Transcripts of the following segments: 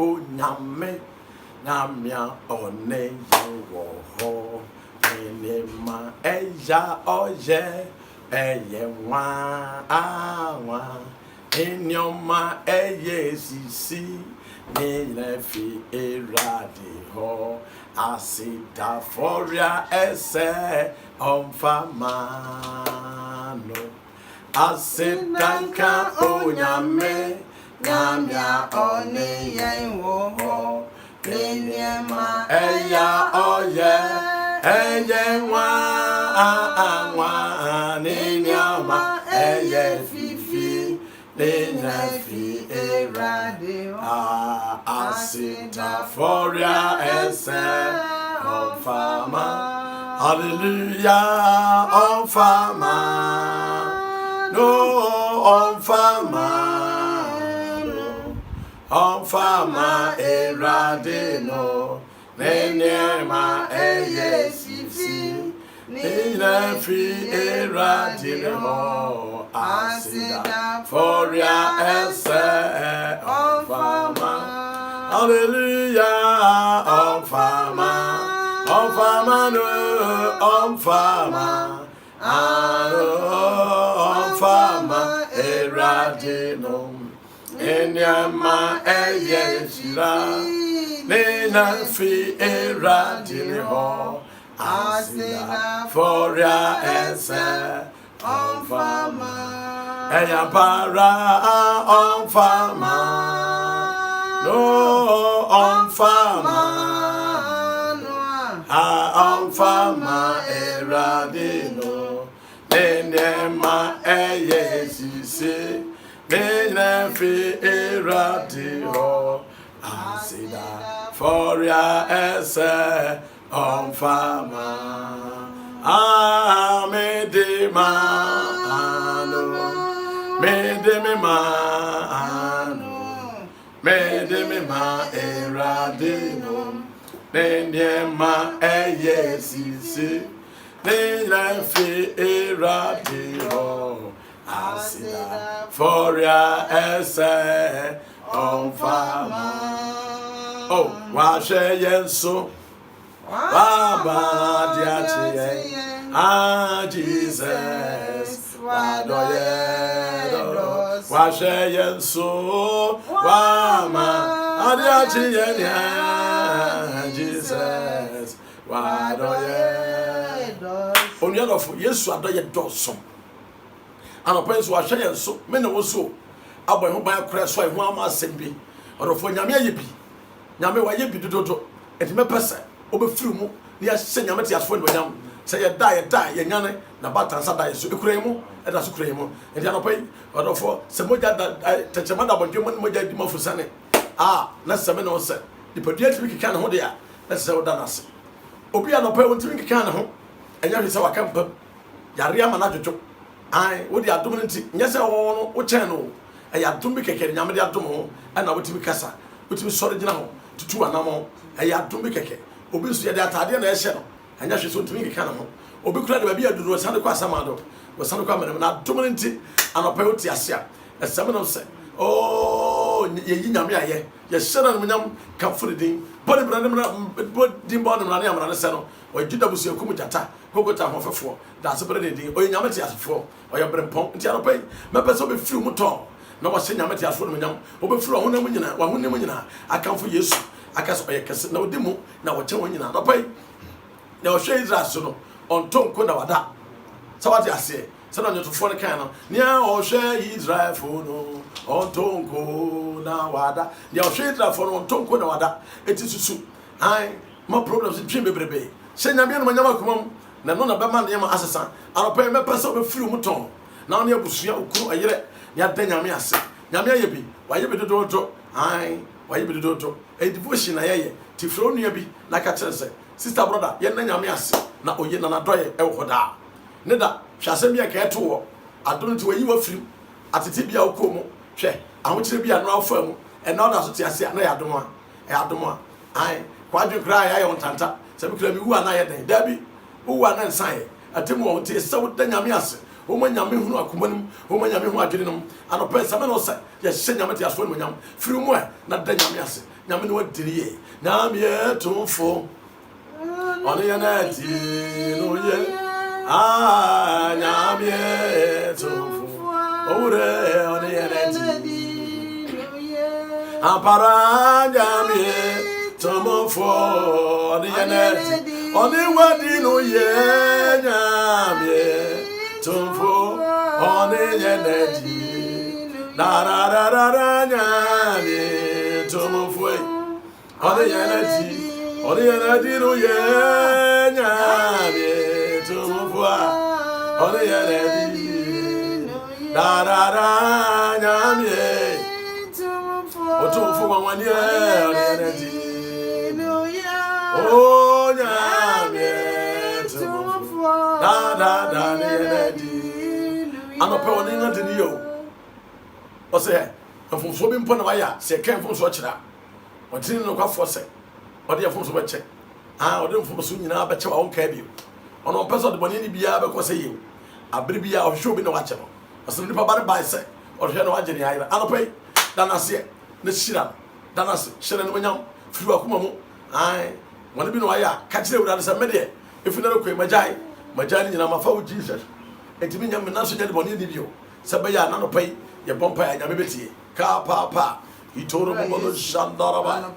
o nyame nyamia one yewo ho enema eya oye eye wa enyoma eye sisi nile fi erade ho asida foria ese omfamano asidanka onyame nyamia one yewo ho enema eya oye eye wa ninyama eye fifi Lenafi erade asita foria ese on fama hallelujah on fama no on fama no on fama erade no nenema eye sisi Lenafi erade no asida foria ese on fama hallelujah on fama no on fama on fama eradino enyama eyeshira nena fi eradino asida foria ese on fama eya para on fama no on fama on fama eradino nenema eyesisi nenefi eradino asida foria ese on fama Medema eradino nenema eyesisi nenefi eradino asida foria ese on fama oh washe yenso Baba diatie Jesus wadoye washe yenso wama diatie Jesus wadoye onyadofo Yesu adoye dosom anopenso washe yenso me na woso aboy ho ban kra so ho ama asembi odofo nyame ayebi nyame wayebi dododo etime pese obefiri mu ni ya hye nyame te asfo ndonyam se ye da ye nyane na batansa da ye so ekura mu eda so kura mu enti anopai odofo se moja da techema da bodwe mu moja di mafusane na se me no se dipadua tibi kika ne ho de a na se woda na se obi anopai won tibi kika ne ho enya hwe se wakampa yare ama na dwodwo wo de adom nti nya se wo no wo chen no ya adom bi keke nyame de adom ho na wo tibi kasa wo tibi sori gina ho tutu anamo ya adom bi keke obi nso yede atade na ehye no anya hwe so ntumi keka na ho obi kura de ba bia duru sande kwa samado wo sande kwa menam na adom nti anopa oti ase a esem no se ye yi nyame aye ye hyera no nyam ka furidin bodi brande mra din bodi mra ne amra ne se no o juda busu ekum jata kokota ho fefo da se brande din o nyame ti asefo o ye brempon nti anopa me pese obi firi mu to na wo se nyame ti asefo no nyam obi firi ho na mu nyina wa ho ne mu nyina akamfo Yesu akaso oyekese na odimu na woche wonyina dopai na ohwe Israel so no ontonko na wada sawati ase se na nyotofo ne kan no nia ohwe Israel fo no ontonko na wada nia ohwe Israel fo no ontonko na wada etisusu ma problems twin bebrebe se nyame no manyama komam na no na bema ne ma asesa anopai me pese obefiri mu ton na one abusua okuru ayere ya da nyame ase nyame ayebi wayebi dododo wayebi dododo devotion na yeye ti fro nua bi na ka kyense sister brother ye na nyame ase na oye na nadoye e wo da ne da hwase bia ka eto wo adon ti wayi wa firim atete bia wo ko mu hwe ahokire bia no afa mu e na oda so ti ase na ya dom a kwadwe kra ya ye ontanta se bi kra mi wu ana ye den da bi wu ana nsan ye atemu wo ti se wo da nyame ase wo ma nyame hunu akomanim wo ma nyame hu adwene nom anope se me no se ye hye nyame ti aso no nyam firi mu na da nyame ase nyame no wadiriye nyame tumfo ono ye na di no ye nyame tumfo ore ono ye na di ampara nyame tumfo ono ye na di ono wadi no ye nyame tumfo ono ye na di da da da da da nyame tumfo ono ye na di ono ye na di no ye nyame tumfo ono ye na di da da da nyame tumfo wani ono ye na di oh nyame tumfo da da da ye na di anope oni ngadi ni yo o se afunfo bi mpo na waya se kan funfo kira o tin no kwa force o de afunfo be che o de afunfo so nyina be che wa won ka bi ono peso de boni ni bia be ko se yi abri bia o hwo bi na wa che no o se nipa bare bai se o hwe na wa je ni ayira anope da na se na shira da na se shira no nyam firu akoma mu wani bi no waya ka kire wura se me de efinaro ko majai ni nyina mafa wo Jesus etimi nyam na so je de boni ni bio se be ya na no pai ye bompa ya nyame betie ka pa itoro mo no shandaraba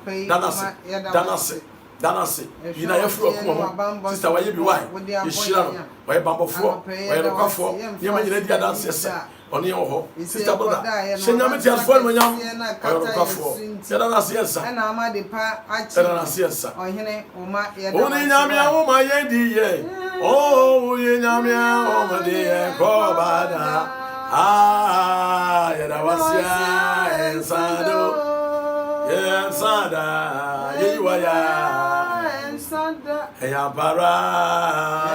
danase ina ye furu akoma mo sister wa ye bi wai ye shira no wa ye bambofo wa ye kwafo ye ma nyina dia dance se oni ho sister brother se nyame ti asfo mo nyam wa ye kwafo ye danase yensa na ama de pa achi danase yensa ohene oma ye danase oni nyame a ma ye di ye ye nyame a ma de ye ko bada yada wasia ensado ensada yiwaya ensada ya para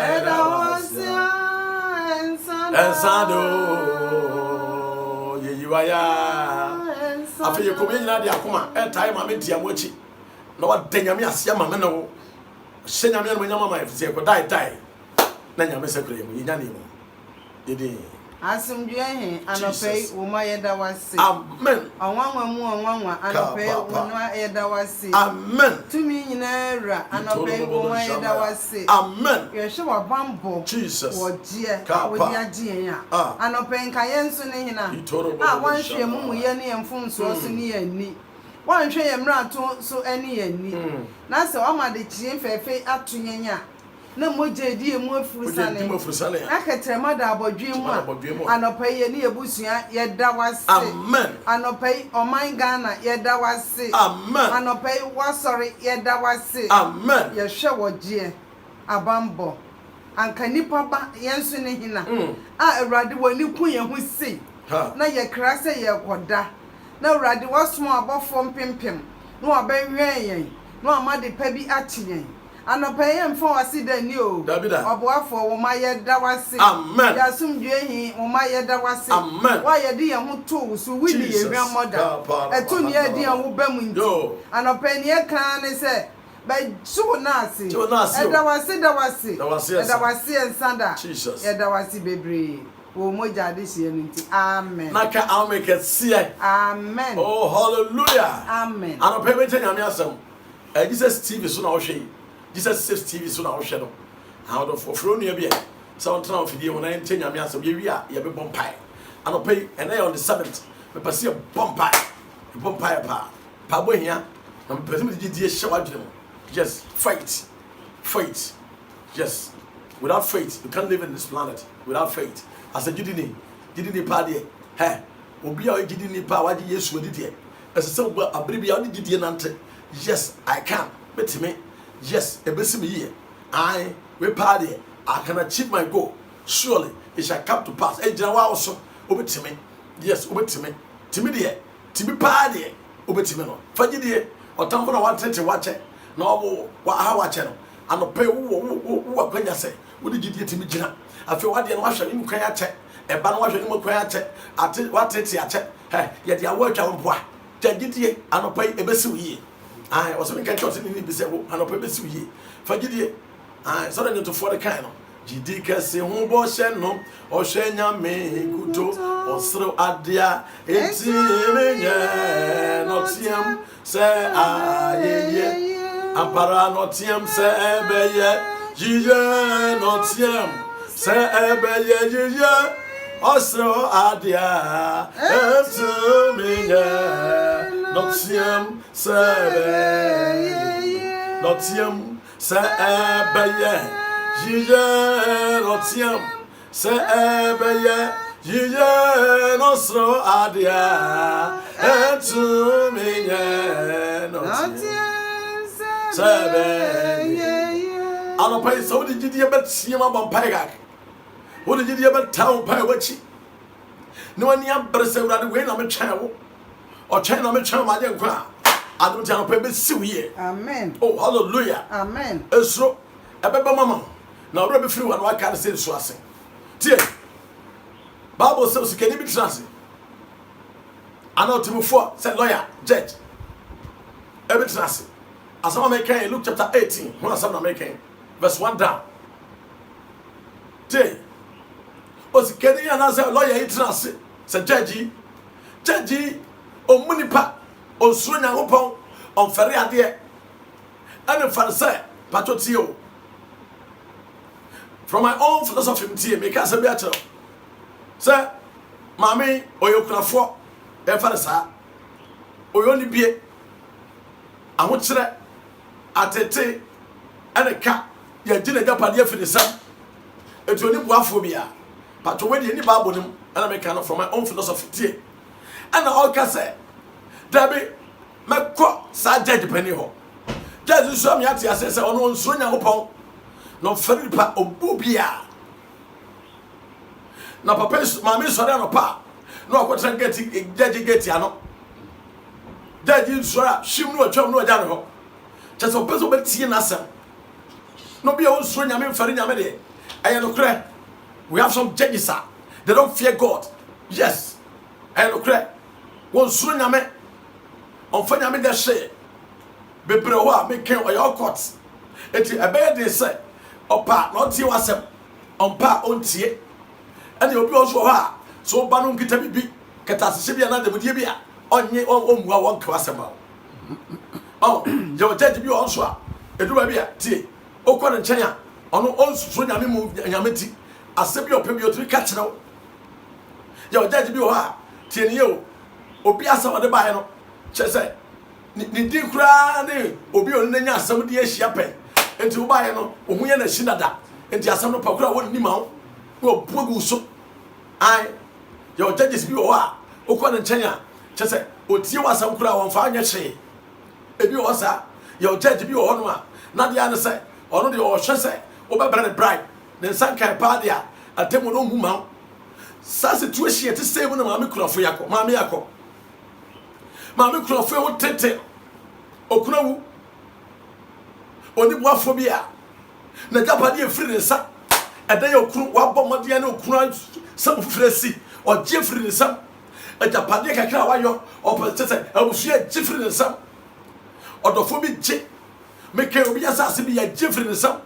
yada wasia ensado yiwaya afi yekomi nyina de akoma time ma media mochi na wa danyame asia ma me no shenyame no nyama ma efise ko dai na nyame sekure mu yinya ne mu yedi asumdue he anopei woma yeda wase amen onwanwa mu onwanwa anopei woma yeda wase amen tumi nyina ra anopei woma yeda wase amen yehwe wabambo Jesus wodie wodi agye ya anopei nka yenso ne hina wanhwe mu ye ne yemfumso so ne yani wanhwe ye mrato so ani yani na se o ma de chie fefe atunyenya na moje die mu afurusane akatrema da abodwe mu anopai ye ne ebusua ye da wase amen anopai oman Ghana ye da wase amen anopai wasori ye da wase amen ye hwe woje abambo anka nipa ba yenso ne hina awurade wani ku ye hu sei na ye krase ye koda na awurade wasom abofo mpempem na wabenwen yen na amade pa bi achiyen anopaye mfo wasida ni o oboafo wo maye da wase amen yasumdue hi wo maye da wase amen wa ye de ye ho to so wini ye hwa moda eto ni e de wo bam nti anopaye ni e kan ne se ba so na ase da wase ensanda e da wase bebre wo moja de sie nti amen naka ameke sie amen oh hallelujah amen anopaye be nyame asem Jesus TV so na wo hwe Jesus says TV so na wo hwe no how do for fro nua bia so on tran ofidie wona ente nyame asem ye wi a ye be bompai anopai and on the 7th me pese bompai pa bohia na me pese me die hye wadwene just fight just without faith you can't live in this planet without faith as a jidini pa de obi a jidini pa waje Yesu adidie ese se abribia odi jidie nante yes I can bet me yes ebesi me here we party I can achieve my goal surely it shall come to pass ejina wa also obetime yes obetime timi de timi party obetime no fagide otamfo na wantete wache na owo wa ha wache no anope wo kwanya se wodi gidie timi gina afi wade no wahwe ni kwan ache eba no wahwe ni kwan ache ate watete ache ye de awo atwa mpoa tagidie anope ebesi wo yie also we can trust in the be say anope ebesi wo yie fagide so that to for the kind Jidi kese hu bo hye no ohwe nyame kuto osro adea eti menye no tiam se ayeye ampara no tiam se ebeye jiye no tiam se ebeye jiye osro adea eti menye no tiam se ebeye no tiam se ebeye Jije notiam se ebeye jije nostro adia etu minye notiam se ebeye anopai so di jidi bet siema bompai gak wo di jidi bet town pai wachi no ani abrese urade we na me twan wo o twan na me twan ma je nkwa adum ti anopai be siwiye amen oh hallelujah amen esro ebebe mama na ora be free one wa kan say so ase tie Bible says can be trans ana otimofo say lawyer judge every trans asama make in Luke chapter 18 when asama make verse 1 down tie o si can ya na say lawyer trans say judge omunipa onsuro nyankopon onfere ade ane farisee patotio. From my own philosophy, make us a better. Sir, Mammy, or you can afford a farsa, or only be I want to say at a tea and a cat, your dinner gapadia for the sun. It's only waphobia, but to win any babble, and I make kind of from my own philosophy. And all can say, Debbie, my crop, sad judge penny hole. Judge, some yati, I say, on one swing upon. No feripa obubia na papa mama sori no pa no akotra get ano judge sori shim no atwam no agya no ho cheso peso betie na asem no bia won sori nyame feri nyame de aye no kre we have some judges sir they don't fear God yes aye no kre won sori nyame on fa nyame de hye bebre ho a make oyo court eti ebeye de say opa not see wasem ompa ontie ene obi oso ha so ba no nkita bibi ketasese bia na de modie bia onye omua won ka wasem a oh je judge bi onso a eduba bia tie okọ ne nchen a ono onsuso nyame mu nyame ti ase bi opem bi otri ka kire je judge bi ho a tie ne yo obi asama de ba he no chese ni di kura ne obi on nya asam de ahia pen enti wo bae no ohun ye na shinada enti asam no pakura woni ma wo bugu so ai yo judges bi wo a okọ ne nchen a chese otie wasam kura won fa anya hye ebi wo sa yo judge bi wo no a na dia ne se ono de o hye se wo be brand bride ne nsan kai pa dia atemu no hu ma sa situation te save no ma me kura fo yakọ ma me yakọ ma me kura fo wo tete okuna wu oni buafobia na japade efiri nsa edan okunu wabọ mọdia na okunu sam fresi oje efiri nsa japade kakra wayo opetete abusua jefiri nsa odofo bi je meke obi asase bi ya jefiri nsa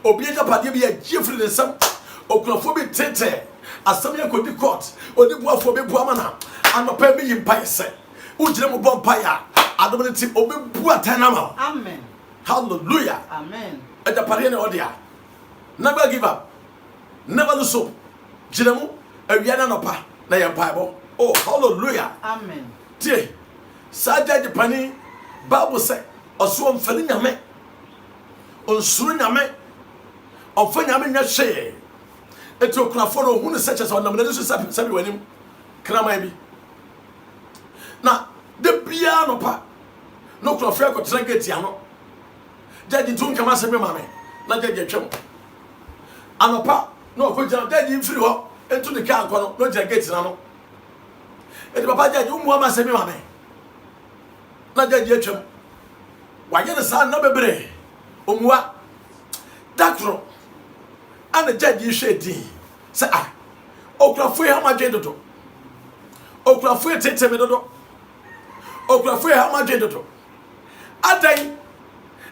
obi japade bi ya jefiri nsa okunafo bi tete asam ya kodi court oni buafobia buamana anopa bi yimpaise ujire mo bompaya adomene ti obi buatanama amen. Hallelujah. Amen. At the party odia. Never give up. Never lose hope. Jiremu, a yana no pa, na yam Bible. Oh, hallelujah. Amen. Tie. Saja de pani Bible say, oso mfani nyame. Onsuru nyame. Onfa nyame nya hye. Eto kunafo no hu ne seche so nam na so sabi wanim. Krama bi. Na de bia no pa. No kunafo akotran gate ano. Judge tun kama se me mame na judge twem anopa no ko jana judge free ho entu de ka anko no judge gate na no e de papa judge umu ama se me mame na judge twem wa ye ne sa na bebre omua dakro ana judge hwe din se ah okrafo e ha ma dwe dodo okrafo e tete me dodo okrafo e ha ma dwe dodo adan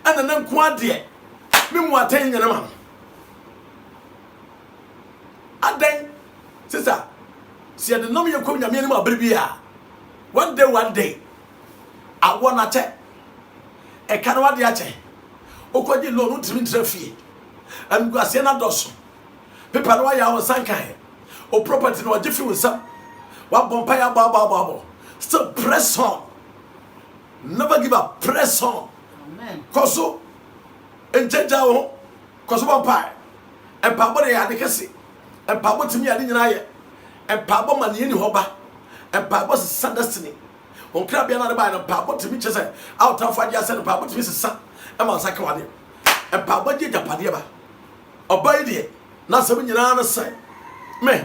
ana nan kwa de me mu atan nyana ma adan sister see the nom ye kom nyame ni ma brebia one day I wanna check e kan wa de a che okoji lo no timi trafie am guase na doso paper no ya won sankan o property no oje fi won wa bompa ya ba still press on, never give up, press on. Amen. Koso enjeja wo koso bompa e pa bo de ya de kese e pa bo timi ya de nyina ye e pa bo ma ne ni hoba e pa bo se destiny on kra bia na de ba na pa bo timi chese out of adia se pa bo timi se e ma saka wade e pa bo je japade ba obai de na se nyina na sai me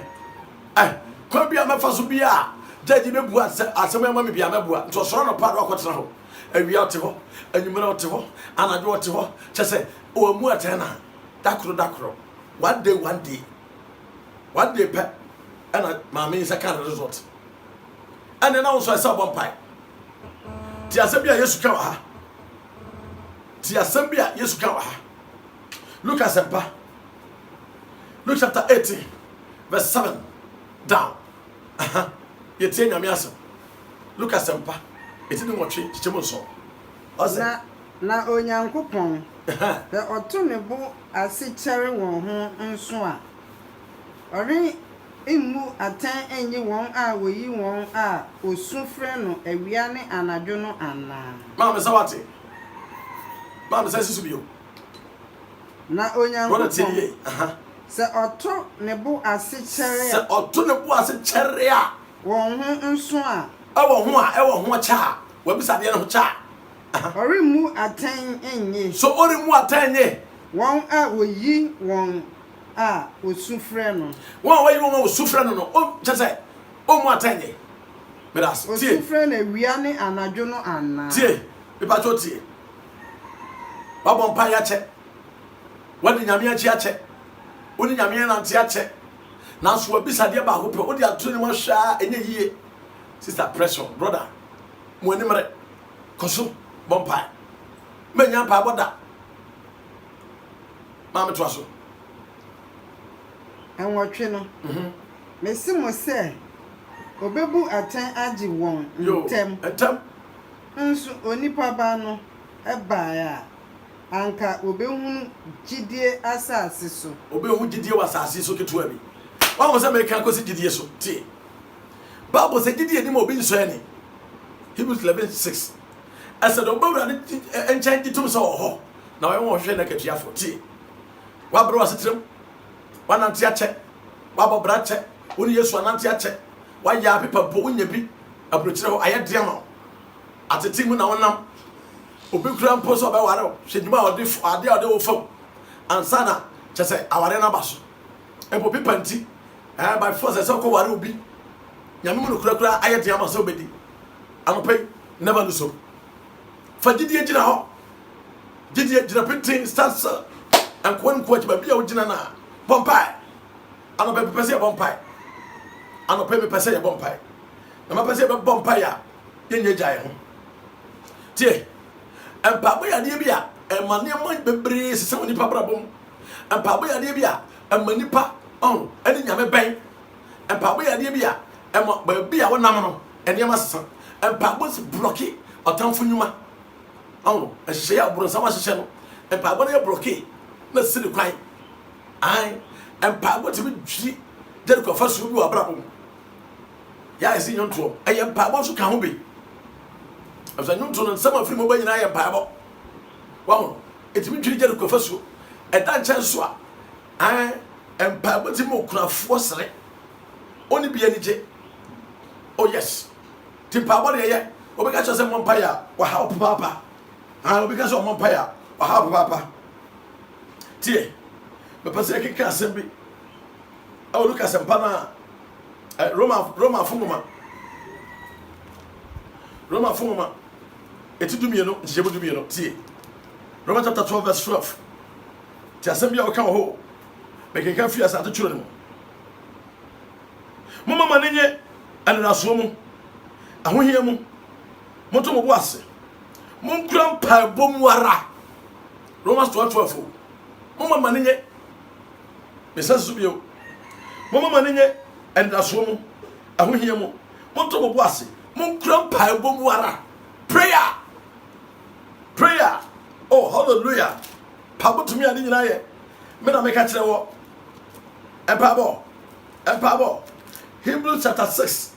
kwa bia mefa so bia jaji be bua asem ma me bia me bua nto soro no pa do akotra ho awia te ho anyumere te ho anajo te ho chese o mu atena dakro one day pe ana ma me second result and then also I saw one pie ti asem bia Yesu ka wa ha ti asem bia Yesu ka wa ha Luke asempa Luke chapter 18 verse 7 down yetie nyame asem Luke asempa etini motwe chichemo so na onyankopon be oto ne bo ase kyere won ho nso a ori imu atan enyi won a woyi won a osufre no awia ne anadwo no ana ma me sawate ma me sasisu bio na onyankopon se oto ne bo ase kyere a won ho nso a ewo ho cha wa bisa de no cha ori mu atan enye so ori mu atan enye won a woyi won a osufre no won wayi won osufre no o chese o mu atan enye bedas tie osufre na wia ne anadwo no ana tie be pa cho tie ba bon pa ya che wadi nyame achi ache oni nyame na ntia che na so wa bisa de ba ho pe o de ato ne mo hwa enye yie sister pressure brother mo ni mere koso bompa menya pa boda mama to aso enwotwe no mesi mo se obebu atan agi won ntem nso onipa ba no eba ya anka obehunu gidie asase so obehunu gidie wasase so ketua bi wa mo se me kan ko se gidie so tie Bible said gidie ni mo bi nso ene Hebrews 11:6 asa do bawra ne enchan gitum so ho na wa won hwe na katuafo tie wa bro asetrem wa nante ache wa bobra ache woni Yesu anante ache wa ya pepa po unya bi abrochire ho ayede ma ateti mu na wonam obekura mpo so ba ware hweduma ade wo fam ansana chese aware na baso empo pipanti by force se ko ware obi nyame mu kura ayede ma so bedi anopai never do so fa gidie gina ho gidie gina pintin starts and when coach ba bia ogina na bompai anopai pese bompai anopai me pese bompai na ma pese bompai ya yenye jae ho tie empabo ya de bia emane mo bebre sese woni pa brabom empabo ya de bia emani pa on eni nyame ben empabo ya de bia emo ba bia wonam no eni ma sesa empabo se bloquer otamfo nyuma on ehye ya bro sama hye no empabo na bloquer na siri kwan ai empabo ti bi dwi der ko faso bi wa brabom ya esi nyonto empabo so ka ho be after nyonto no sama firi mo ba nyina empabo wow etimi dwiri der ko faso edan chan so a ai empabo ti mo kunafo sere oni bia ni je oh yes ti empabo de ye obeka cho se mo mpaya wa ha papa obeka so mo mpaya wa ha papa tie me pase kika asembi awu luka sempa na Roma fungoma etidumie no njebudumie no tie Roma chapter 12 verse 12 ti asembi a oka ho me kika fi asa to churo ne mo mama nenye aniraso mu ahohia mu moto mo boase mo nkura mpa bom wara Romans 12:12 mo mama nenye mesasu bio Mama maninye and aswomu ahohiemu monto bobo ase monkura mpae bomu ara prayer oh hallelujah pabo tumi ade nyina ye me na meka kire wo empabo Hebrews chapter 6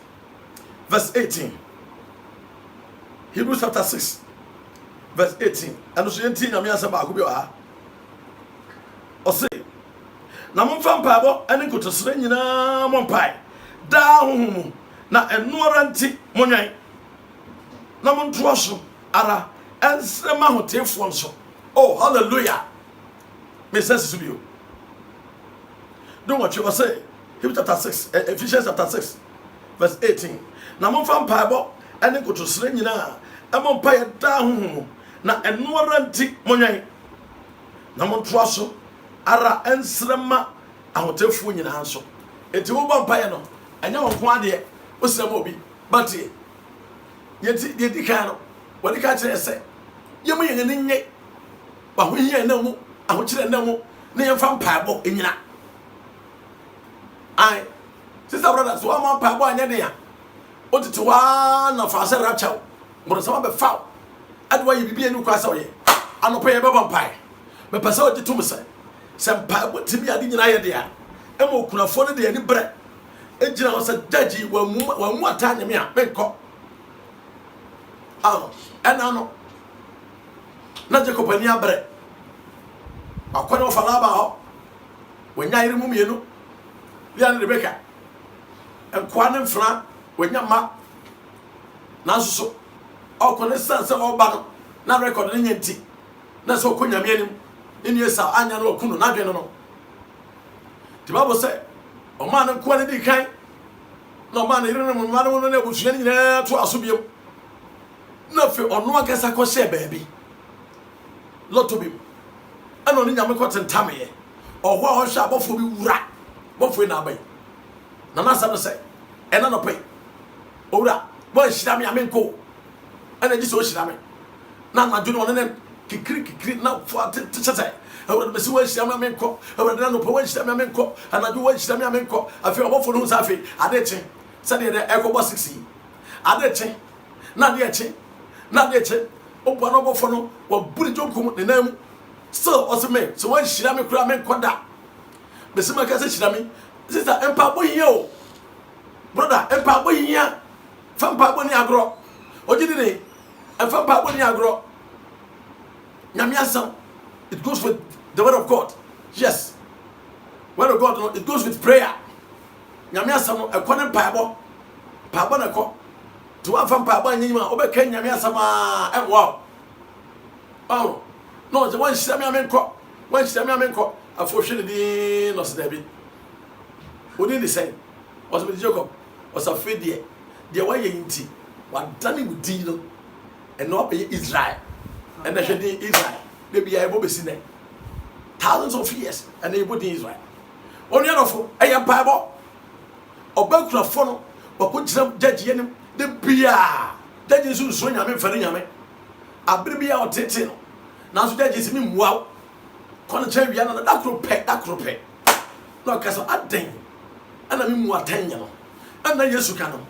verse 18 Hebrews chapter 6 verse 18 and so yenti nyame asaba akobia ha o say na momfa mpaabo ene kotosere nyina mompae da hohomu na enoora nti monwan na monto so ara ensrema hotefo nso oh hallelujah me sense to you don't what you say Hebrews chapter 6 Ephesians chapter 6 verse 18 na momfa mpaabo ene kotosere nyina mompae da hohomu na enoora nti monwan na monto so ara ensrema ahotefo nyina nso enti wo bompae no anya wonko ade o srema obi but yedi kan no wodi ka kire se yemu yen ne nye ba ho hia na mu aho kire na mu ne yemfa mpaebo enyina ai sister brother so am mpaebo anya de ya o tete wa na fa se rachaw mo so ba fa adwa yi bibie ni kwa sa oye anopa ye be bompae me pesa o titum se mpaebo timi ade nyina ye de ya e mo kunafo ne de ani bre ejina wo se judge wa mu atanye me a menko no na Jacob ani abre akwana ofalaba ho wanya ire mu mienu ya na Rebecca enkwa ne mfra wanya ma na so okone sanse oba no na record ne nyanti na so okonya me anim eni esa anya na okunu na dwe no ti babo se o ma na kwa ne di kan na o ma na ire ne mu ma no na ebusu ni na to asobiem na fe ono akasa ko she baabi loto bi ana oni nyame ko tentame oho a hwa abofo bi wura bofo na abai na na sa no se ena no pe owura bo hira me amenko ana ji so hira me na na dwene one ne kikiri na fo atete owura be se wo hira me amenko owura na no pe wo hira me amenko ana ju wo hira me amenko afi obofo no sa afi adeche se de ekobo 6 adeche na de obo no bofo no wo buri jonkum ne nam so oseme so wan hira me kura me koda be se maka se hira me sister empa bohia o brother empa bohia fampa boni agro ojidi ne fampa boni agro nyame asam it goes with the word of God. Yes, word of God no, it goes with prayer. Nyame asam no ekone paabo na ko to one from Papa Nima, Obe Kenya Miasama, and wow. Oh, no, the one Shamiamen crop, one Shamiamen crop, unfortunately, no, Debbie. Who did the same? Was with Jacob, was afraid the way you tea, what done with Dino, and not be Israel, and they should be Israel. Maybe I will be seen thousands of years, and they would in Israel. Only enough, I am Bible, or Belkra Fono, or put some judge in the beer that is so nyame fere nyame abribia otete no na so judge simi muaw kono cha wia na da krope no kasa aden ana mi mu atanya no ana Yesu ka no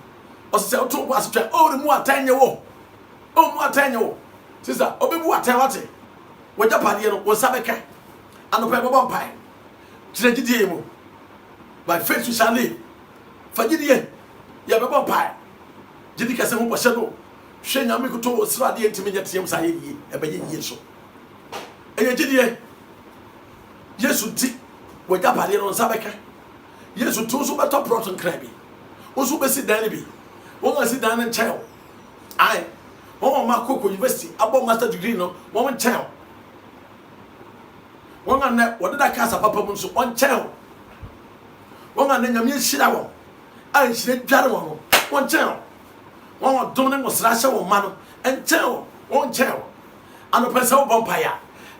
o se o to bo asotwa o mu atanya wo sister obebu atanya wate wajja pade no wo sabeka anope bobo mpai kire gidie mu by faith we shall live fagidie ya bebo mpai jidi kase ho bɔhyɛ no hwɛ nyame koto srade ntimi nyɛteam sa yɛyie ɛbɛyɛ yie so ɛyɛ gidie Yesu ti wɔgya pade no nsa bɛka Yesu to so bɛtɔ prɔto nkra bi nso bɛsi dan ne bi wɔn asi dan ne nkyɛn ai wɔn ma koko university abɔ master degree no wɔn nkyɛn wɔn anɛ wɔde da kasa papa mu nso wɔn nkyɛn wɔn anɛ nyame hyira wɔn a nhyira dware wɔn nkyɛn wɔn dom ne mosra hyɛ wɔn ma no nkyɛn wɔn nkyɛn anopɛsɛ wo bompaya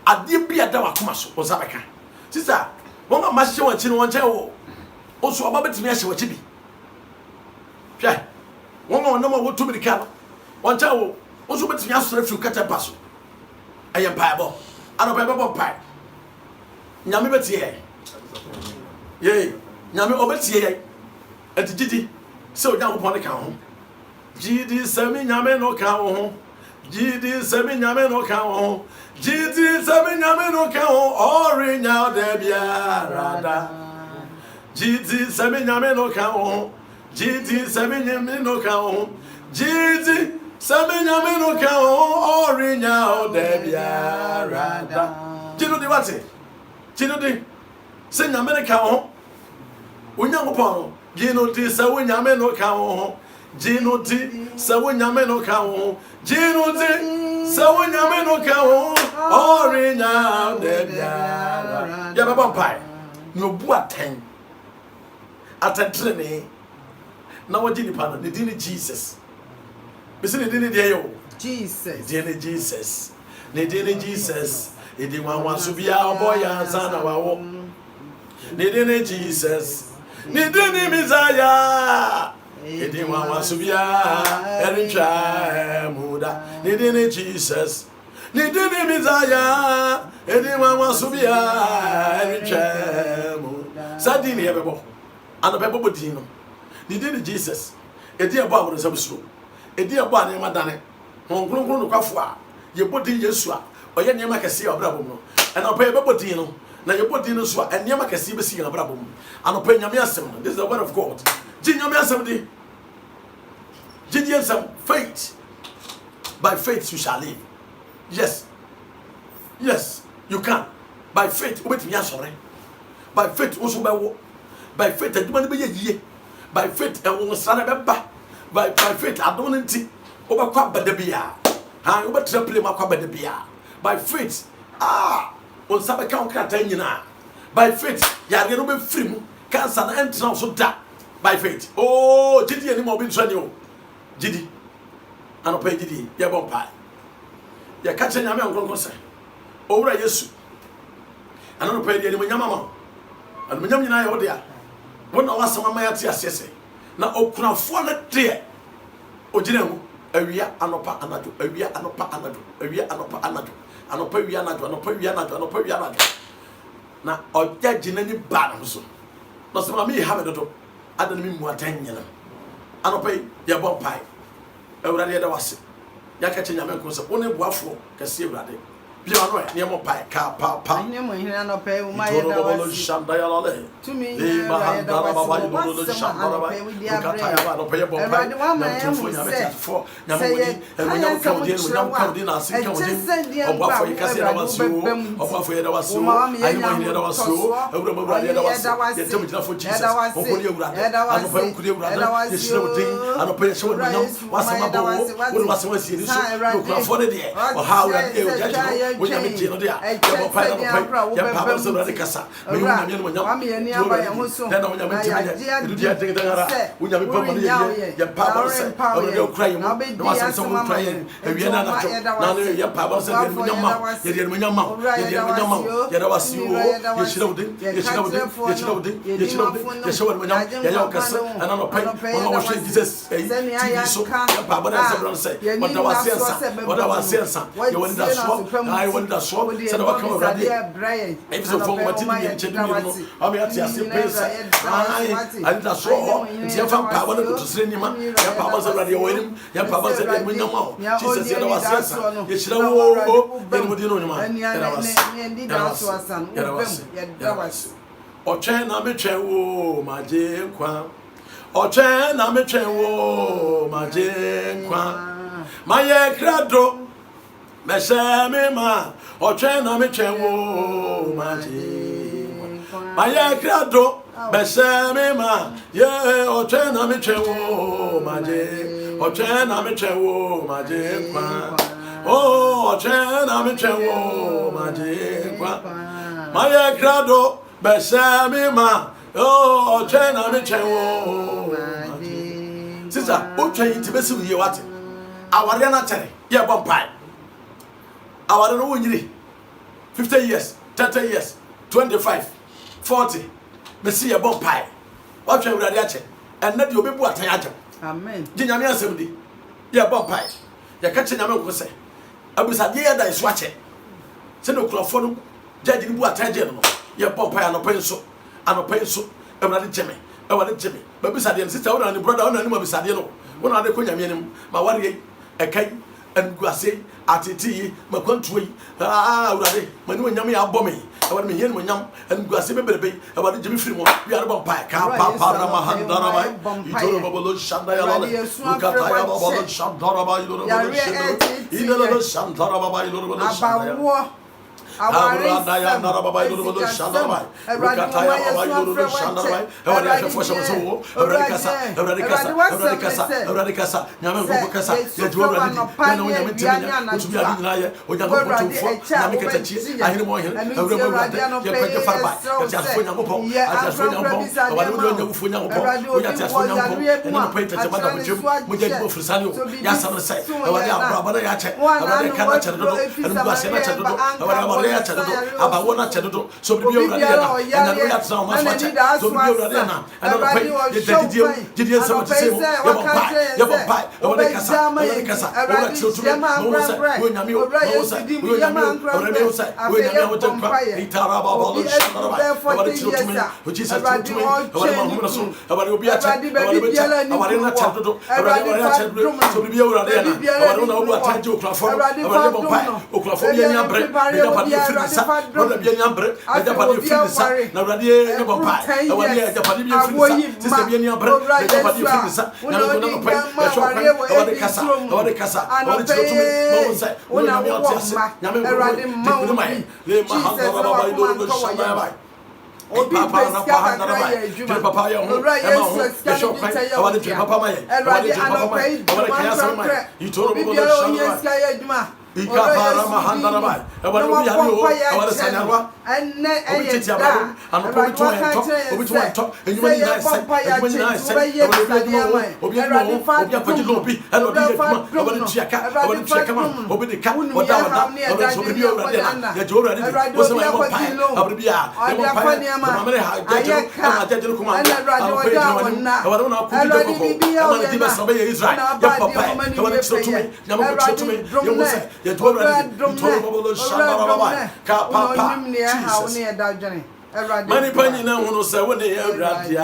adeɛ bi ada wakoma so wɔn sabɛka sister wɔn a mahyɛ wɔn akyi no wɔn nkyɛn wo oso ɔba betumi ahyɛ wɔn akyi bi hwɛ wɔn a wɔnam a wɔtu mirika no wɔn nkyɛn wo oso betumi asɔre firi kata ba so ɛyɛ mpaebɔ anopɛ bɛbɔ mpae nyame bɛtie yɛ nyame obetie yɛ enti gidi sɛ onyankopɔn ne ka ho gidi sɛ me nyame no ka ho gidi sɛ me nyame no ka ho gidi sɛ me nyame no ka ho orinya de biarada gidi sɛ me nyame no ka ho gidi sɛ me nyame no ka ho gidi sɛ me nyame no ka ho orinya de biarada gidi di wate gidi di sɛ nyame no ka ho onyankopɔn gino di sɛ wonyame no ka ho gino di sɛ wonyame no ka ho gino di sɛ wonyame no ka ho orinya de biara ya baba pai no bu atentrene na wodi nipa no ne di ni Jesus bisi ne di ni de yo Jesus di ni Jesus ne di ni Jesus e di wanwa so bia oboya ansa na wawo ne di ni Jesus ne di ni Messiah e di wanwa so bia erintwa muda ne di ni Jesus ne di ni Messiah e di wanwa so bia erintwa muda sadi ni ebebo ana bebo di no ne di ni Jesus e di ebo aboro sabso e di ebo anema dane honkronkron no kwafo a ye bodi Yesu a oye niam akese obra bom no ana pa ye bodi no na ye bodi no so a niam akese be si obra bom ana pa nyame asem no. This is the word of God. Ji nyame asem di ji asem faith, by faith you shall live. Yes you can. By faith obetimi asore, by faith also be wo, by faith aduma no be ye, by faith e wo sara be ba, by faith adom no nti obekwa badabia ha obetra play makwa badabia. By faith on sabe ka on krata nyina, by faith yare no be free mu cancer na entra so da by faith. Oh gidi ani mo bi nsani o gidi anopa gidi ye bon pa ye ka che nyame onkonkon se owura Yesu anopa gidi ani mo nyama ma ani mo nyam nyina ye wode a wona wasama ma ya te asese na okunafo na de ogina mu awia anopa anado awia anopa anado awia anopa anado anopa awia anado anopa awia anado anopa awia anado na oja gina ni ba no so no se ma me ha me dodo adan mi mu atan nyina anopa ye bon pai ewurade ye da wase ya ka che nyame ko se woni boafo ka se ewurade bia no e ne mo pai ka pa ne mo hina anopa e ma ye da wase shanda ya lale tumi ye da wase bo shanda anopa we dia bre anopa ye bon pai wa ma ye mo se fo nyame woni e nyam ka wodi no nyam ka wodi na sin ka wodi oboafo ye ka se da wase oboafo ye da wase ayi mo hina da wase ewurade ye da wase ye tem jina fo Jesus okoni ewurade anopa ye kudi ewurade ye shira wodi anopa ye shwo nyam wasema bo woni wasema sie ni so no kwa fo ne de o ha ewurade e o jaji when you meet no dia ya bo pa no pa ya pa ba so rade kasa me hu na me no nyam then when you meet me dia de ngara when you meet pa no ya pa ba so o de okra yi mo no wasem so mo kra yi ewie na na na ya pa ba so de mo nyam ma ya de mo nyam ma ya de mo nyam ma ya da wasi o ya shira wodi ya shira wodi ya shira wodi ya shira wodi ya shira mo nyam ya ya kasa ana no pa mo no shira Jesus TV so ya pa ba na so bron say what da wasi ensa ya woni da so I want that so said I come already. If so for what you check me no how me at your place I that so it's your fan power to say ni ma ya power say already win ya power say we no more Jesus said was yes you should o then we no ma that was ochen na me twen wo ma je nkwa ochen na me twen wo ma je nkwa ma ye krado Mesame ma otwen na me twen wo maji maya krado mesame ma ye otwen na me twen wo maji otwen na me twen wo maji kwa oh otwen na me twen wo maji kwa maya krado mesame ma oh otwen na me twen wo maji sister otwen tibesi wiye wate aware na tere ye bompai aware no wonyiri 50 years 30 years 25 40 mesi ye bon pai wa twa urade ache enna de obebu atan aje amen di nyame asem di ye bon pai ye ka che nyame ko se abusade ye da iso ache se no krofo no jaji ni bu atan aje no ye bon pai anopa nso Ewurade gyeme Ewurade gyeme ba bisade sister wona ni brother wona ni ma bisade no wona ade ko nyame nim ma ware ekai anguase atiti makwantuyi Ewurade mani wonyam ya abome Ewurade me hie no nyam anguase beberebe Ewurade gyeme firi mo wi are bon pai ka papa rama handara bai itoro babolo shanda ya lale ukata ya babolo shandara bai loro bolo shandara bai loro bolo shanda Aburanda ya narababa yuru shandarbai rukata ya baba yuru shandarbai Ewurade ya fo shawo Ewurade kasa nyame ngo kasa ya juwa Ewurade na nyame timenya utubi adi nyina ye oja ngo potumfo nyame katachi ahine mo here Ewurade ya pete farba ya tiafo nyampo Ewurade wo nya ufo nyampo oja tiafo nyampo ena pete te bada butwem mo je go frisani ya sabre sai Ewurade abrabana ya che Ewurade kana chedodo enu gase na chedodo Ewurade ya chedodo aba wona chedodo so bi Ewurade na ena no ya tsa o maso che so bi Ewurade na ena no pai ye se mo tse mo ye bo pai Ewurade kasa Ewurade chotume no se wo nyame o no se wo nyame o se wo nyame o tempa itara baba lo shanara Ewurade chotume o Jesus chotume Ewurade ma humna so Ewurade obi a che Ewurade be che Ewurade na chedodo Ewurade na chedodo so bi Ewurade na Ewurade na wo atanje okrafo Ewurade bo pai okrafo bi nya bre be da padi frisa brother bi nya bre be da padi frisa na Ewurade ye bo pai Ewurade da padi bi frisa sister bi nya bre be da padi frisa na no no pai Ewurade kasa Ewurade chotume no se wo nyame o tiase nyame Ewurade ma wo mai le mahanga baba ido shanda bai Obi peska kakra ejuma papa ya ho e shop Ewurade papa ma ye Ewurade anopai Ewurade kaya sama itoro bo do shanda Ikapara mahandara bai Ewurade obi hari o Ewurade sanyawa enne eyeda anopo obi to ento enyuma ni nice obi apaji lobi and obi yekuma Ewurade chiaka ma obi de ka oda Ewurade so bi Ewurade na ya jo Ewurade wo se ma mo pai Ewurade bi a mo pai ma mere ha jaje kuma Ewurade na ku di ko Ewurade di besa be Israel ya papa Ewurade so tumi nyamo ko tumi ye wo se ya jo Ewurade itoro babolo shandara baba ka papa Mani pani na hunu se woni Ewurade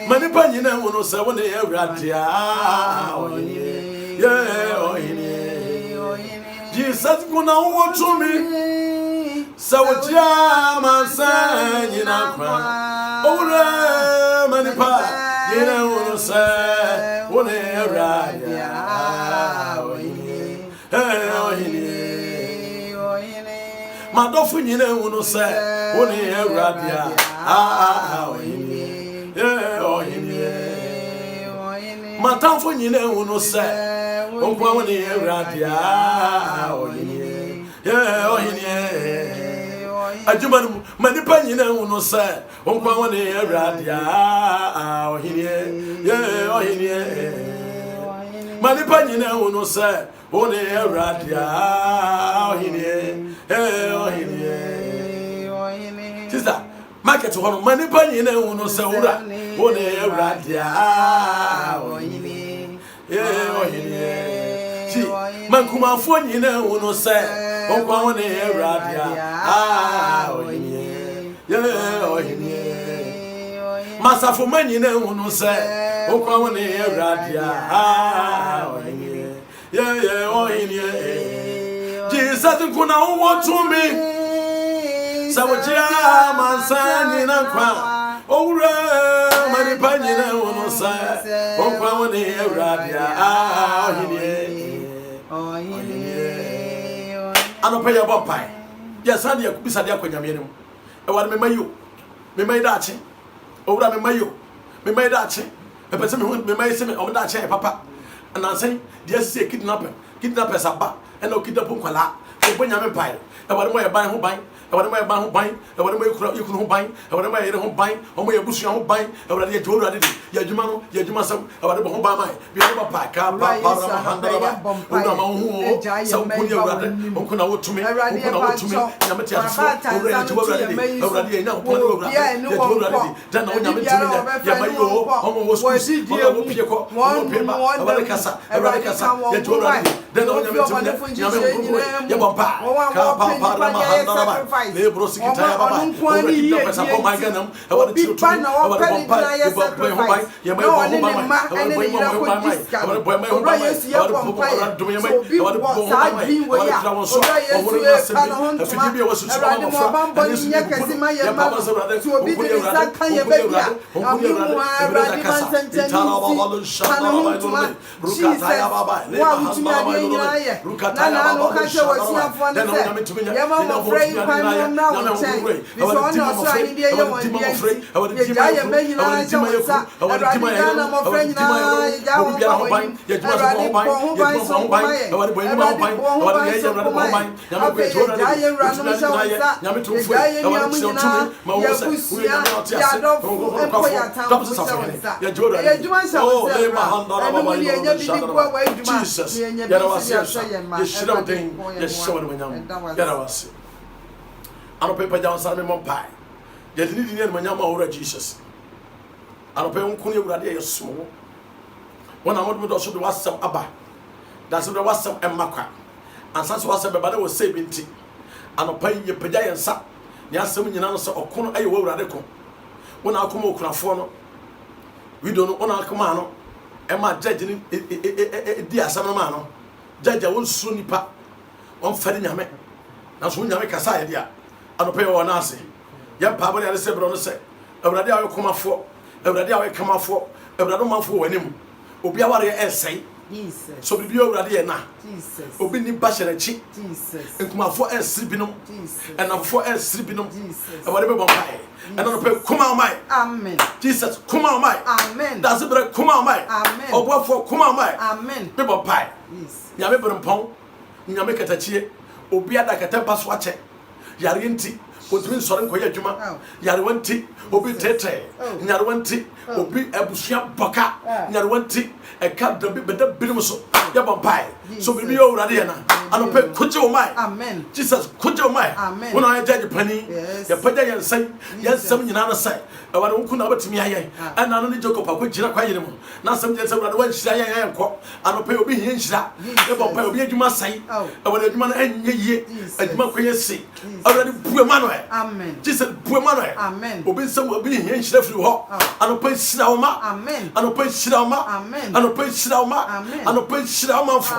Mani pani na hunu se woni Ewurade Jesus kuna wo tumi se wo tia mansa nyina kwa owura mani pa yina hunu se woni Ewurade Madofu nyina hunu se woni Ewurade Matamfu nyina hunu se onkwa woni Ewurade Ajumanu manipa nyina hunu se onkwa woni Ewurade Manipa nyina hunu se woni Ewurade Sister, market hono manipa nyina hunu se wura woni Ewurade Si mankumafo nyina hunu se onkwa woni Ewurade Masafo manyina hunu se onkwa woni Ewurade Jesus kuna wo tumi Sawojia mansani na kwa owura manipa nyina hunu se onkwa woni Ewurade Anopa ya bompai yes ande ya kubisa de akwanyame ne Ewurade memayo daache owura memayo daache epese me mai se me o daache papa anansen de se kidnappers aba ena o kidnap nkwala o nyame pai Ewurade mo ye ban ho ban Ewurade mo ye ban ho ban Ewurade mo ye kunu ho ban Ewurade mo ye ho ban o mo ye busu ho ban Ewurade ye Ewurade ya adwuma no ya adwuma sam Ewurade bo ho ban mai bi no pa ka pa handara ba o ma ho sa ko ye Ewurade o kuna wo tumi nyame ti afo o re ya Ewurade ye nya ho pon Ewurade ya Ewurade dan na o nyame tumi ya mayo o mo wo squeeze o mo pie ko o mo pe ba Ewurade kasa ya Ewurade dan na o nyame tumi nyame ho ya bo bompa kapapa mahandaraba le brosi kitaya baba ori kita pesa ko maganam e wadi tiro tu e wadi bompa e boy ho bai ye mai bo ho bai e wadi boy ho bai e wadi boy mai ho bai e wadi bompa ora dum ye mai e wadi bo ho bai e wadi trawo so o wori na se bi e fidi bi e wasu so ba mo e yesu kasima ye ma so obi di saka ye be bia ami mu ara di mantente ni shana hu rukataya baba le mahandaraba rukataya baba kache wasiafo ne se yema mo frei pan na wo chen biso no so ani die ye won die ye ja ye meyi na cha sa awadi na mo frei na ye ja wo ba ye juma so ho ban awadi bo ma ho ban awadi ye jama ho ban yama ko to na ye ra no cha sa yama to fu awadi so tumi ma wo se ya do ko ya ta sa ye jora ye juma sa oh le mahandara baba ye Jesus ya rawasi ye shira den ye shawar manyam ya rawasi ano pe pa jansa me mompai ye dini ni manyam awura Jesus ano pe unkuni urade ye somo wona mo do so do wasam aba da so do wasam emakwa ansa so wasam be ba na wo se binti ano pa ye pagya ye nsa ni asam nyina no so okono aye wo urade ko wona akoma okunafo no we do no wona akoma no ema judge ni di asam no ma no judge won su nipa on fari nyame na so nyame kasa ye dia anope wo na ase ye pa bo ya se bro no se awurade awe komafo awurade awe kamafo awurade manfo wanim obi aware esai Jesus so bibi awurade ye na Jesus obi ni ba shere chi Jesus enkomafo esiri binom Jesus enafo esiri binom Jesus awurade be bompa e anope kuma mai amen Jesus kuma mai amen that's it kuma mai amen obofo kuma mai amen be bompa yes nyame brempon nyame katachie obi ada katempa so ache yare nti odumi nsore nkoye adwuma yare wanti obi tete nyare wanti obi abusua boka nyare wanti eka dabi beda birim so ya bompai so bibi yo urade ya na anope koje o mai amen Jesus koje o mai amen wona ya jaji pani ya paja ya nsai ya nsam nyina na sai awade wonku na batimi ayen ana no ni Jacob akojira kwa yire mu na nsam je nsam urade wan hira yan yan ko anope obi hia hira ya bompai obi adwuma sai awade adwuma na enye yie adwuma koye si awade bu Emmanuel amen Jesus bu Emmanuel amen obi nsam obi hia hira firi ho anope hira o ma amen anope hira o ma amen anope hira o ma amen anope hira o ma fo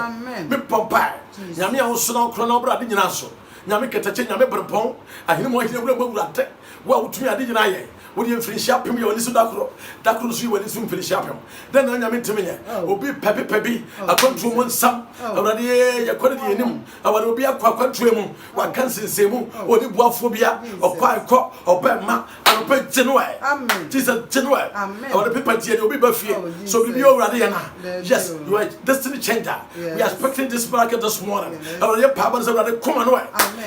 me pompa nyame a wo so na okro na obra de nyina so nyame ketache nyame brepon ahini mo ahini obra gbawurade wa wutumi ade nyina ye wo de mfirihia pem ye woni so dakro so woni so mfirihia pem den na nyame temenye obi pebi akontu mo nsam awrade ye kwade de yenim awade obi akwakwatu mu wa kansensemu oni buafo bia okwa obema anope January amen Jesus January amen awade pepa tie de obi ba fie so bibi awrade ye na yes you are destiny changer we are expecting this miracle this morning awade pa ba so awrade kuma no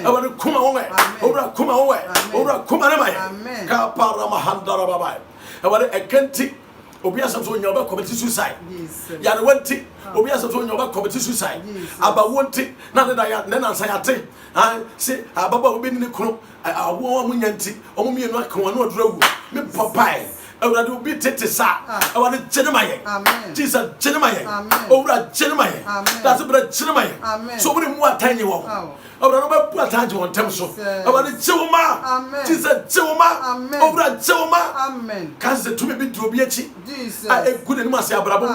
awade kuma wo obra kuma wo obra kuma na mai ka para mahandara baba awade ekanti obi asam so nyoba commit suicide ya ne wanti obi asam so nyoba commit suicide aba wonti na ne da ya ne nansa ya te se ababa obi ni kunu awo wa munyanti omo mienu akwa no odurawu me popai awurade obi tete sa awade jenemaye amen Jesus jenemaye owura jenemaye that's bra jenemaye so bri mu atanye wo awurade ba pu atanje won tem so awade jewoma amen Jesus jewoma owura jewoma amen kanse tumi bi duro bi achi Jesus a egu ne mase abrabo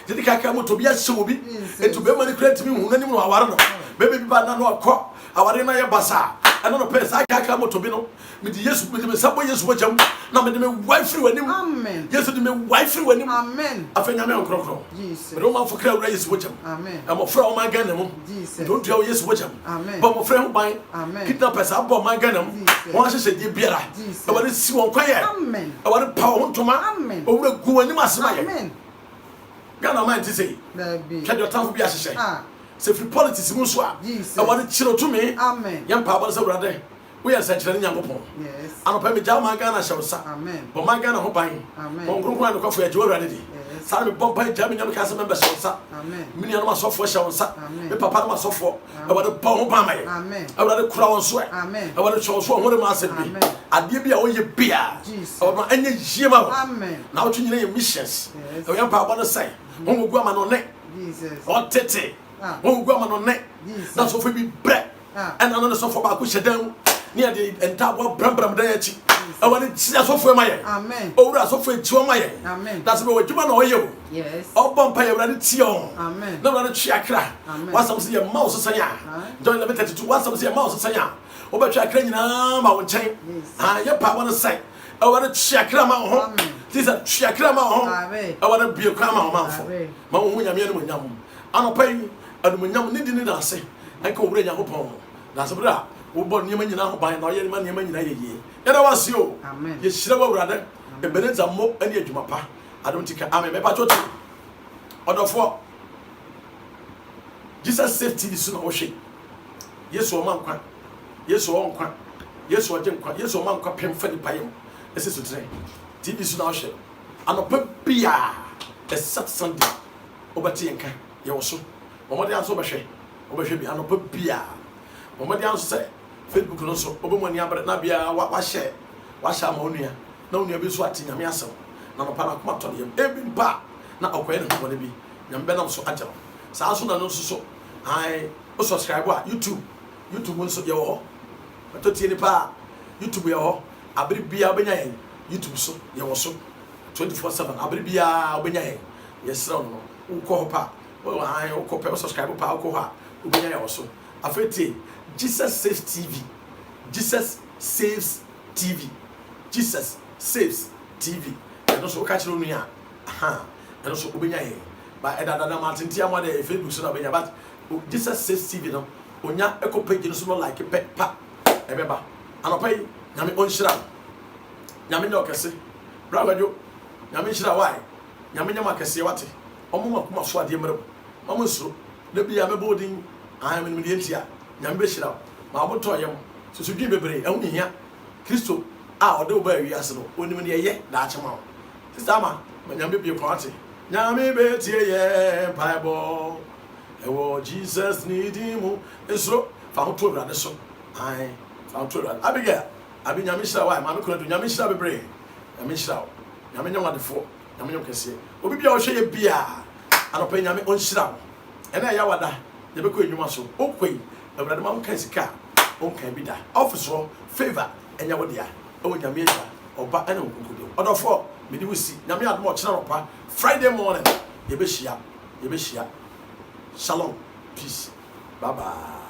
yedi kaka moto bi ahye obi etu be mani create mi hu nanim no aware no be bi ba na no akọ aware na ye basa ana no pesa kaka moto bi no me di Yesu me sabo Yesu bojam na me de me wife wanim amen Yesu de me wife wanim amen afenya me okrokro Jesus me ma fokra wura Yesu bojam amen am ofra o man gana mu Jesus don't tell Yesu bojam amen but mo fra ho ban amen kidnap pesa abo man gana mu won hye die biara e wore si won kwaye amen e wore pa won toma amen o wura gu wanim asemaye amen gana man ti say kedo tanfo bi ahye se free politics mu so a e wore chiro to me amen yam pa ba se wurade we are such a nyankopon yes anopa me jama Ghana shawsa amen bo man Ghana ho ban amen bo nkronkron an kwafo aje wurade di sa me bompa jama nyam ka se member shawsa amen mini anoma sofo shawsa me papa no sofo e wade pa ho ban mai amen e wade kura won so amen e wade shawso ho ma asem bi ade bi a wo ye bia e wade anya yema amen na wo twnyina ye missions e yam pa ba no sai ho gu ama no ne Jesus o tete ho gu ama no ne na so fo bi bre ɛna no ne sɔfo baako hyɛ dan ne yɛde ntaabɔ brambram dan akyi ɛwɔ ne ti asɔfo ma yɛ amen owura asɔfo akyi ma yɛ amen that's why adwuma na ɔyɛ o yes ɔbɔ mpa yɛ wura ne tie o amen na wura ne twi akra wasam sɛ yɛ ma wo sesɛn a John 11:32 wasam sɛ yɛ ma wo sesɛn a wobɛtwi akra nyinaa ma wo nkyɛn yɛ pa wɔn sɛn ɛwɔ ne twi akra ma wo ho tisa twi akra ma wo ho ɛwɔ ne bie kra ma wo manfo ma wo ho nyame ne mo nyam anɔpa yi adumonyam ne di ne na ase ɛnka owura Nyankopɔn na asɛbra wo bɔ nneɛma nyinaa ho ban na ɔyɛ nneɛma nyinaa yɛ yie yɛda wase o yɛhyira wɔ awurade ebeneza mmɔ ne adwuma pa adom tika amen mɛpa twɔto ɔdɔfoɔ Jesus Saves TV so na wɔhwɛ yesu ɔma nkwa yesu ɔnkwa yesu ɔgye nkwa yesu ɔma nkwa pem fa nipa yɛm ɛsɛ sotere TV so na wɔhwɛ anɔpa bia ɛsat Sunday wobɛte yɛnka yɛwɔ so ɔmɔde anso wobɛhwɛ bi anɔpa bia ɔmɔde anso sɛ Facebook no so obɛmu ani abere na bia wahyɛ ama onua na onua bi so ate nyame asɛm na no pa na koma tɔde yam ebi mpa na ɔkɔɛ ne ho bi nyame bɛnam so agya saa so na no so ai o subscribe a YouTube nso yɛ wɔ hɔ atotie ni pa YouTube yɛ hɔ abere bia obɛnya yɛn YouTube so yɛ wɔ so 24/7 abere bia obɛnya yɛn yɛsrɛ no wokɔ hɔ pa ai wokɔ pɛ subscribe pa wokɔ hɔ a obɛnya yɛn wɔ so afetie Jesus Saves TV. Jesus Saves TV. Jesus Saves TV. And also catch no near. Aha. And also obenya ye. But edada Martin Tiamo de Facebook so na benya but Jesus Saves TV no. Onya eco page no so no like pa. Ebeba. Anopai nyame onhyira. Nyame ne okese. Brawadwo. Nyame hyira why? Nyame nyama kese wate. Omo makoma so ade mmerem. Omo nso. Da bia mebodin. I am in media. Nyambe hyira ma aboto yam susudwi bebre ehun hia Kristo a ode oba wiase no onim ne ye da achema sister ma nyambe bie kwate nyame be tie ye bible ewo Jesus need him esro fa ho to urade so ai fa ho to urade abiga abi nyame hyira wa ma me kono do nyame hyira bebre nyame hyira nyame nyamadefo nyame nyam kese obi bia wo hwe ye bia anopa nyame onhyira ena ya wada ye be ko enwuma so okoi awurade ma nka sika onka bi da office favor enya wodia ewo nyame ya oba ena nkunkudo odofo medi wusi nyame adom o kyena ropa Friday morning ye be hia shalom peace bye bye.